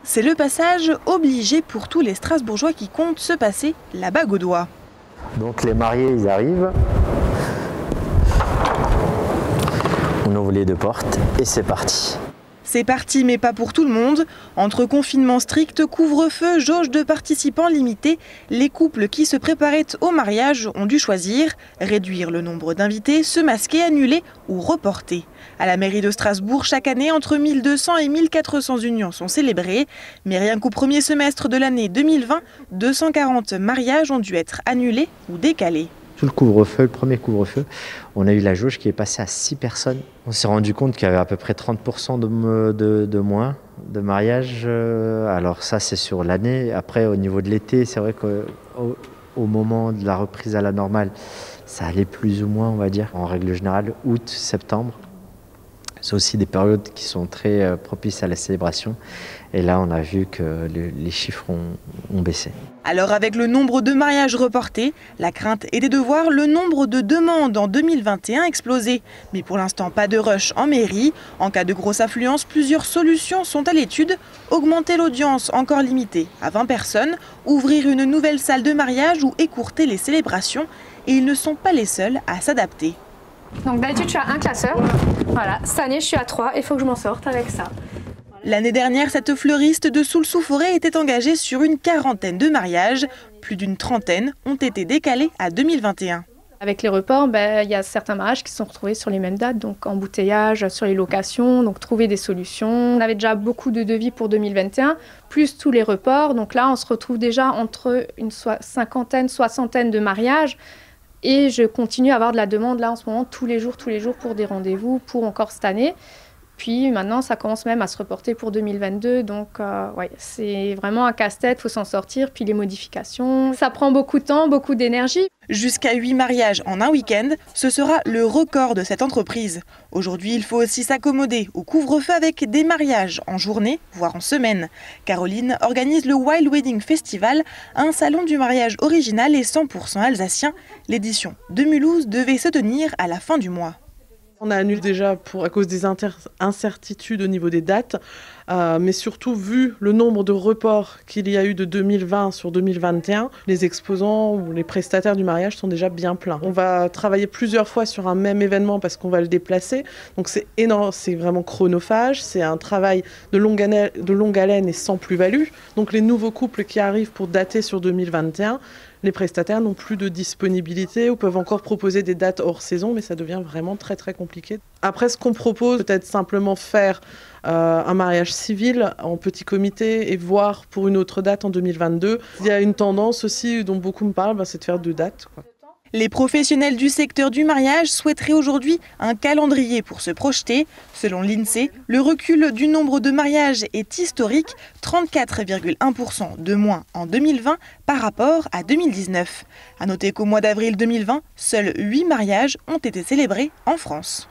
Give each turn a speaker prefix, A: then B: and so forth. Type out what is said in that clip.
A: C'est le passage obligé pour tous les Strasbourgeois qui comptent se passer la bague au doigt.
B: Donc les mariés, ils arrivent. On ouvre les deux portes et c'est parti.
A: C'est parti, mais pas pour tout le monde. Entre confinement strict, couvre-feu, jauge de participants limitée, les couples qui se préparaient au mariage ont dû choisir, réduire le nombre d'invités, se masquer, annuler ou reporter. À la mairie de Strasbourg, chaque année, entre 1200 et 1400 unions sont célébrées. Mais rien qu'au premier semestre de l'année 2020, 240 mariages ont dû être annulés ou décalés.
B: Tout le couvre-feu, le premier couvre-feu, on a eu la jauge qui est passée à 6 personnes. On s'est rendu compte qu'il y avait à peu près 30% de moins de mariages. Alors ça, c'est sur l'année. Après, au niveau de l'été, c'est vrai qu'au moment de la reprise à la normale, ça allait plus ou moins, on va dire. En règle générale, août, septembre. C'est aussi des périodes qui sont très propices à la célébration. Et là, on a vu que les chiffres ont baissé.
A: Alors avec le nombre de mariages reportés, la crainte était de voir le nombre de demandes en 2021 exploser. Mais pour l'instant, pas de rush en mairie. En cas de grosse affluence, plusieurs solutions sont à l'étude. Augmenter l'audience encore limitée à 20 personnes, ouvrir une nouvelle salle de mariage ou écourter les célébrations. Et ils ne sont pas les seuls à s'adapter.
C: Donc d'habitude, je suis à un classeur. Voilà, cette année, je suis à 3 et il faut que je m'en sorte avec ça.
A: L'année dernière, cette fleuriste de Soulsou-Forêt était engagée sur une quarantaine de mariages. Plus d'une trentaine ont été décalés à 2021.
C: Avec les reports, il y a certains mariages qui se sont retrouvés sur les mêmes dates, donc embouteillage sur les locations, donc trouver des solutions. On avait déjà beaucoup de devis pour 2021, plus tous les reports. Donc là, on se retrouve déjà entre une cinquantaine, soixantaine de mariages. Et je continue à avoir de la demande là en ce moment tous les jours pour des rendez-vous pour encore cette année. Puis maintenant, ça commence même à se reporter pour 2022. Donc, ouais, c'est vraiment un casse-tête, il faut s'en sortir. Puis les modifications, ça prend beaucoup de temps, beaucoup d'énergie.
A: Jusqu'à 8 mariages en un week-end, ce sera le record de cette entreprise. Aujourd'hui, il faut aussi s'accommoder au couvre-feu avec des mariages en journée, voire en semaine. Caroline organise le Wild Wedding Festival, un salon du mariage original et 100% alsacien. L'édition de Mulhouse devait se tenir à la fin du mois.
D: On a annulé déjà à cause des incertitudes au niveau des dates, mais surtout vu le nombre de reports qu'il y a eu de 2020 sur 2021, les exposants ou les prestataires du mariage sont déjà bien pleins. On va travailler plusieurs fois sur un même événement parce qu'on va le déplacer, donc c'est énorme, c'est vraiment chronophage, c'est un travail de longue haleine et sans plus-value. Donc les nouveaux couples qui arrivent pour dater sur 2021, les prestataires n'ont plus de disponibilité ou peuvent encore proposer des dates hors saison, mais ça devient vraiment très très compliqué. Après, ce qu'on propose, peut-être simplement faire un mariage civil en petit comité et voir pour une autre date en 2022. Il y a une tendance aussi dont beaucoup me parlent, c'est de faire 2 dates, quoi.
A: Les professionnels du secteur du mariage souhaiteraient aujourd'hui un calendrier pour se projeter. Selon l'INSEE, le recul du nombre de mariages est historique, 34,1% de moins en 2020 par rapport à 2019. À noter qu'au mois d'avril 2020, seuls 8 mariages ont été célébrés en France.